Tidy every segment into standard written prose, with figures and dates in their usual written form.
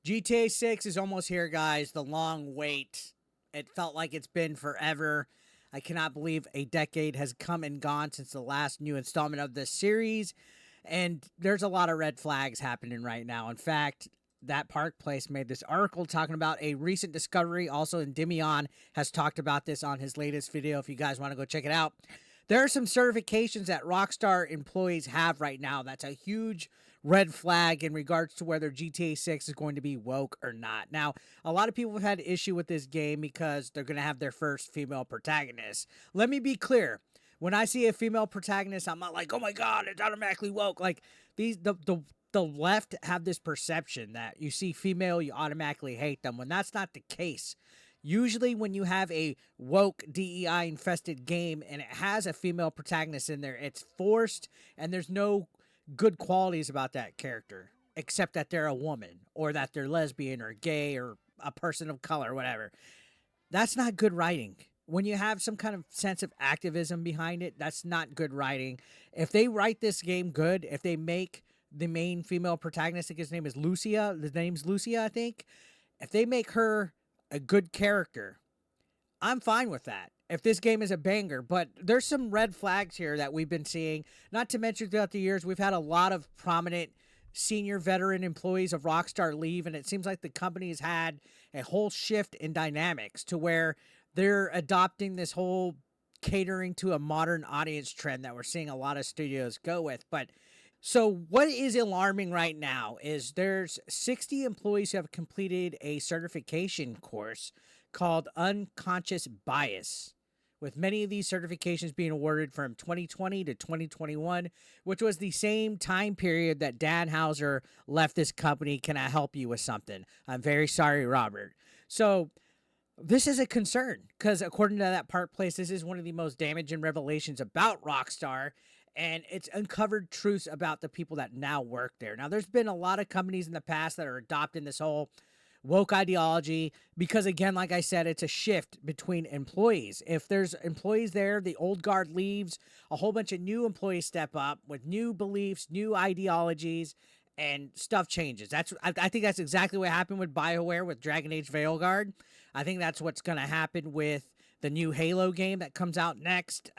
GTA 6 is almost here, guys. The long wait. It felt like it's been forever. I cannot believe a decade has come and gone since the last new installment of this series. And there's a lot of red flags happening right now. In fact, that Park Place made this article talking about a recent discovery. Also, Endymion has talked about this on his latest video. If you guys want to go check it out, there are some certifications that Rockstar employees have right now. That's a huge red flag in regards to whether GTA 6 is going to be woke or not. Now, a lot of people have had issue with this game because they're going to have their first female protagonist. Let me be clear. When I see a female protagonist, I'm not like, oh my God, it's automatically woke. Like the left have this perception that you see female, you automatically hate them, when that's not the case. Usually, when you have a woke DEI infested game and it has a female protagonist in there, it's forced and there's no good qualities about that character except that they're a woman or that they're lesbian or gay or a person of color or whatever. That's not good writing. When you have some kind of sense of activism behind it, that's not good writing. If they write this game good, if they make the main female protagonist, I think his name is Lucia, the name's Lucia, I think. If they make her a good character, I'm fine with that. If this game is a banger, but there's some red flags here that we've been seeing. Not to mention throughout the years, we've had a lot of prominent senior veteran employees of Rockstar leave, and it seems like the company has had a whole shift in dynamics to where they're adopting this whole catering to a modern audience trend that we're seeing a lot of studios go with. But so what is alarming right now is there's 60 employees who have completed a certification course called Unconscious Bias, with many of these certifications being awarded from 2020 to 2021, which was the same time period that Dan Hauser left this company. Can I help you with something? I'm very sorry, Robert. So this is a concern because according to that Park Place, this is one of the most damaging revelations about Rockstar, and it's uncovered truths about the people that now work there. Now, there's been a lot of companies in the past that are adopting this whole woke ideology because, again, like I said, it's a shift between employees. If there's employees there, the old guard leaves, a whole bunch of new employees step up with new beliefs, new ideologies, and stuff changes. I think that's exactly what happened with BioWare with Dragon Age Veilguard. I think that's what's going to happen with the new Halo game that comes out next.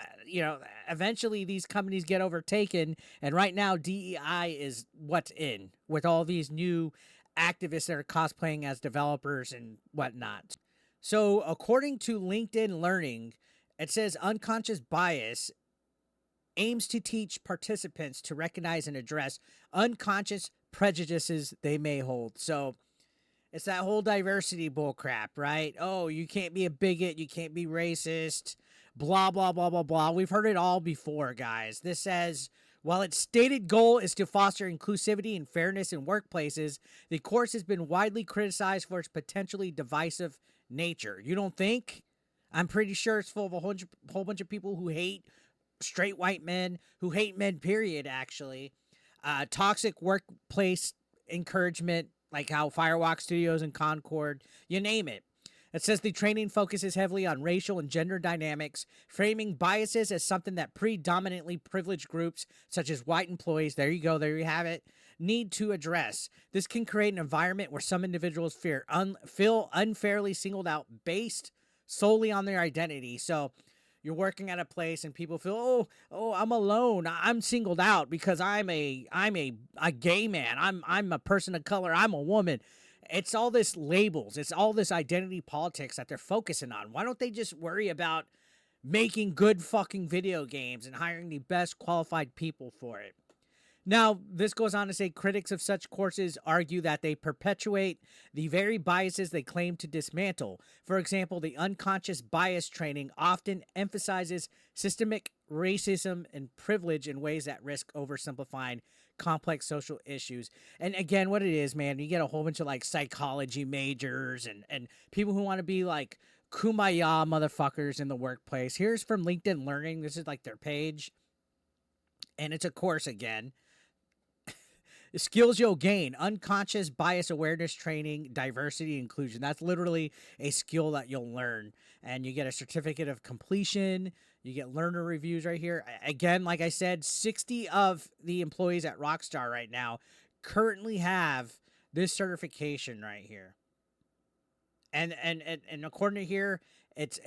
Eventually these companies get overtaken, and right now DEI is what's in with all these new activists that are cosplaying as developers and whatnot. So according to LinkedIn Learning, it says unconscious bias aims to teach participants to recognize and address unconscious prejudices they may hold. So it's that whole diversity bullcrap, right? Oh, you can't be a bigot, you can't be racist, blah, blah, blah, blah, blah. We've heard it all before, guys. This says, while its stated goal is to foster inclusivity and fairness in workplaces, the course has been widely criticized for its potentially divisive nature. You don't think? I'm pretty sure it's full of a whole bunch of people who hate straight white men, who hate men, period, actually. Toxic workplace encouragement, like how Firewalk Studios and Concord, you name it. It says the training focuses heavily on racial and gender dynamics, framing biases as something that predominantly privileged groups, such as white employees, there you go, there you have it, need to address. This can create an environment where some individuals feel unfairly singled out based solely on their identity. So you're working at a place and people feel, oh, I'm alone. I'm singled out because I'm a gay man. I'm a person of color. I'm a woman. It's all this labels. It's all this identity politics that they're focusing on. Why don't they just worry about making good fucking video games and hiring the best qualified people for it? Now, this goes on to say critics of such courses argue that they perpetuate the very biases they claim to dismantle. For example, the unconscious bias training often emphasizes systemic racism and privilege in ways that risk oversimplifying complex social issues. And again, what it is, man, you get a whole bunch of like psychology majors and people who want to be like kumbaya motherfuckers in the workplace. Here's from LinkedIn Learning. This is like their page. And it's a course again. Skills you'll gain: unconscious bias awareness training, diversity inclusion. That's literally a skill that you'll learn, and you get a certificate of completion. You get learner reviews right here. Again, like I said, 60 of the employees at Rockstar right now currently have this certification right here. And according to here, it's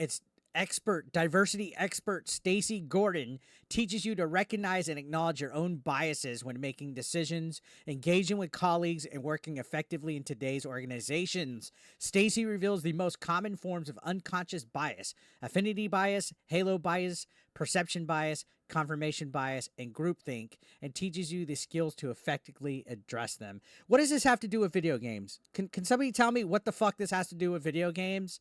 expert diversity expert Stacy Gordon teaches you to recognize and acknowledge your own biases when making decisions, engaging with colleagues, and working effectively in today's organizations. Stacy reveals the most common forms of unconscious bias: affinity bias, halo bias, perception bias, confirmation bias, and groupthink, and teaches you the skills to effectively address them. What does this have to do with video games? Can somebody tell me what the fuck this has to do with video games?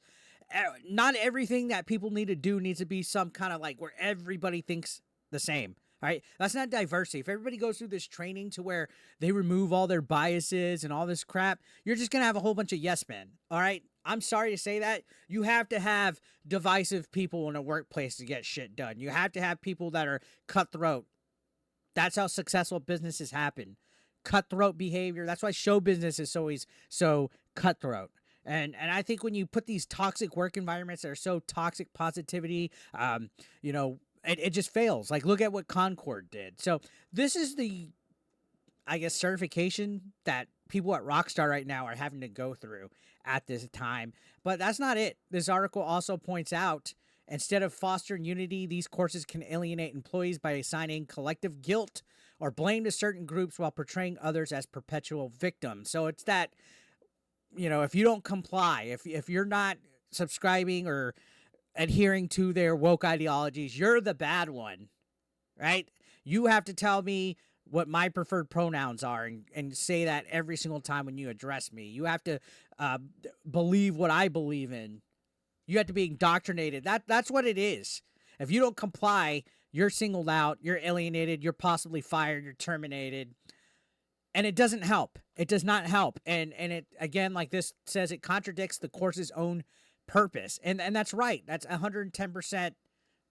Not everything that people need to do needs to be some kind of like where everybody thinks the same. All right, that's not diversity. If everybody goes through this training to where they remove all their biases and all this crap, you're just gonna have a whole bunch of yes men. All right, I'm sorry to say that. You have to have divisive people in a workplace to get shit done. You have to have people that are cutthroat. That's how successful businesses happen. Cutthroat behavior. That's why show business is always so cutthroat. And I think when you put these toxic work environments that are so toxic positivity, it just fails. Like, look at what Concord did. So this is the, I guess, certification that people at Rockstar right now are having to go through at this time. But that's not it. This article also points out, instead of fostering unity, these courses can alienate employees by assigning collective guilt or blame to certain groups while portraying others as perpetual victims. So it's that, if you don't comply, if you're not subscribing or adhering to their woke ideologies, you're the bad one, right? You have to tell me what my preferred pronouns are and say that every single time when you address me. You have to believe what I believe in. You have to be indoctrinated. That's what it is. If you don't comply, you're singled out, you're alienated, you're possibly fired, you're terminated. And it doesn't help. It does not help. And it, again, like this says, it contradicts the course's own purpose. And that's right. That's 110%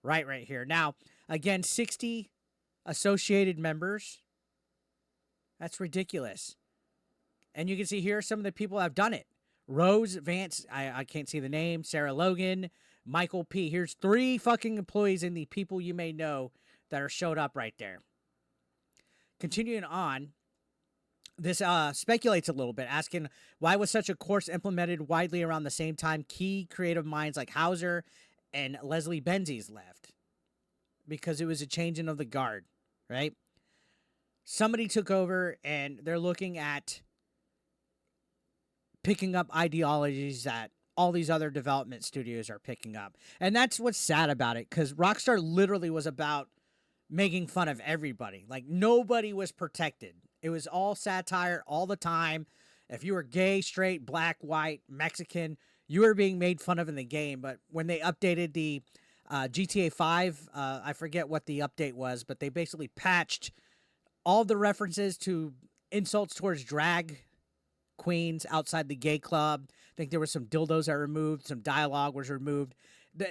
right here. Now, again, 60 associated members. That's ridiculous. And you can see here some of the people that have done it. Rose Vance, I can't see the name, Sarah Logan, Michael P. Here's 3 fucking employees in the people you may know that are showed up right there. Continuing on, this speculates a little bit, asking why was such a course implemented widely around the same time key creative minds like Hauser and Leslie Benzies left? Because it was a changing of the guard, right? Somebody took over and they're looking at picking up ideologies that all these other development studios are picking up. And that's what's sad about it, because Rockstar literally was about making fun of everybody. Like, nobody was protected. It was all satire all the time. If you were gay, straight, black, white, Mexican, you were being made fun of in the game. But when they updated the GTA 5, I forget what the update was, but they basically patched all the references to insults towards drag queens outside the gay club. I think there were some dildos that were removed, some dialogue was removed.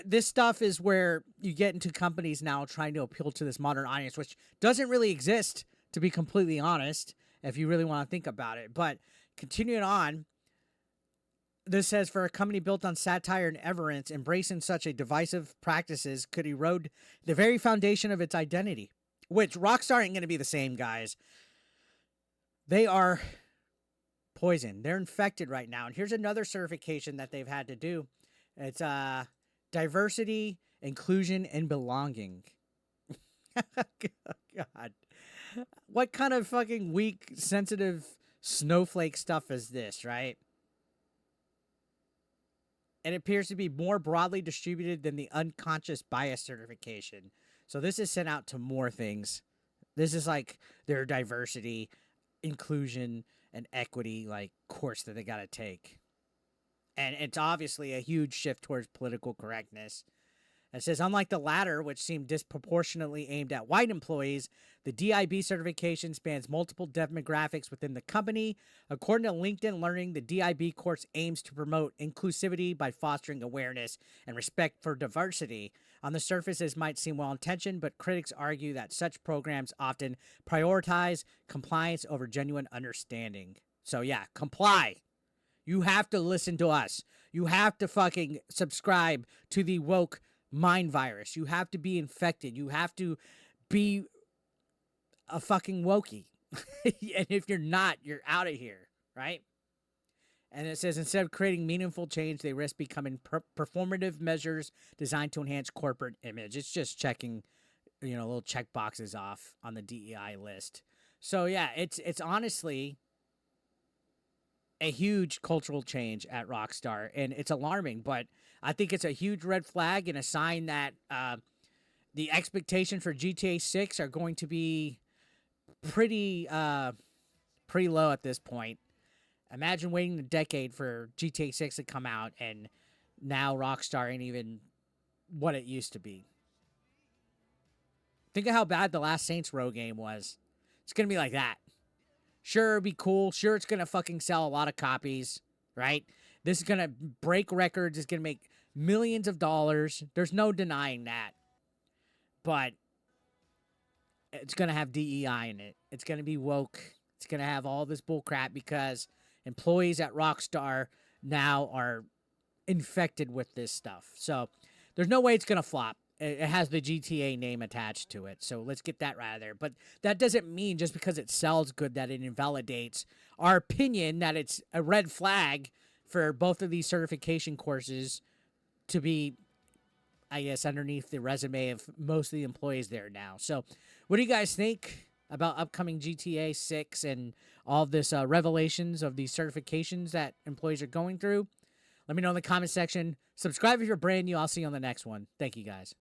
This stuff is where you get into companies now trying to appeal to this modern audience, which doesn't really exist, to be completely honest, if you really want to think about it. But continuing on, this says, for a company built on satire and irreverence, embracing such a divisive practices could erode the very foundation of its identity, which Rockstar ain't going to be the same, guys. They are poison. They're infected right now. And here's another certification that they've had to do. It's diversity, inclusion, and belonging. God. What kind of fucking weak, sensitive snowflake stuff is this, right? And it appears to be more broadly distributed than the unconscious bias certification. So this is sent out to more things. This is like their diversity, inclusion, and equity like course that they got to take. And it's obviously a huge shift towards political correctness. It says, unlike the latter, which seemed disproportionately aimed at white employees, the DIB certification spans multiple demographics within the company. According to LinkedIn Learning, the DIB course aims to promote inclusivity by fostering awareness and respect for diversity. On the surface, this might seem well-intentioned, but critics argue that such programs often prioritize compliance over genuine understanding. So yeah, comply. You have to listen to us. You have to fucking subscribe to the woke mind virus. You have to be infected. You have to be a fucking wokey. And if you're not, you're out of here, right? And it says instead of creating meaningful change, they risk becoming performative measures designed to enhance corporate image. It's just checking, little check boxes off on the DEI list. So yeah, it's honestly a huge cultural change at Rockstar, and it's alarming. But I think it's a huge red flag and a sign that the expectations for GTA 6 are going to be pretty pretty low at this point. Imagine waiting a decade for GTA 6 to come out, and now Rockstar ain't even what it used to be. Think of how bad the last Saints Row game was. It's gonna be like that. Sure, it'd be cool. Sure, it's gonna fucking sell a lot of copies, right? This is gonna break records. It's gonna make millions of dollars. There's no denying that. But it's gonna have DEI in it. It's gonna be woke. It's gonna have all this bull crap because employees at Rockstar now are infected with this stuff. So there's no way it's gonna flop. It has the GTA name attached to it. So let's get that right out of there. But that doesn't mean just because it sells good that it invalidates our opinion that it's a red flag for both of these certification courses to be, I guess, underneath the resume of most of the employees there now. So what do you guys think about upcoming GTA 6 and all of this revelations of these certifications that employees are going through? Let me know in the comment section. Subscribe if you're brand new. I'll see you on the next one. Thank you, guys.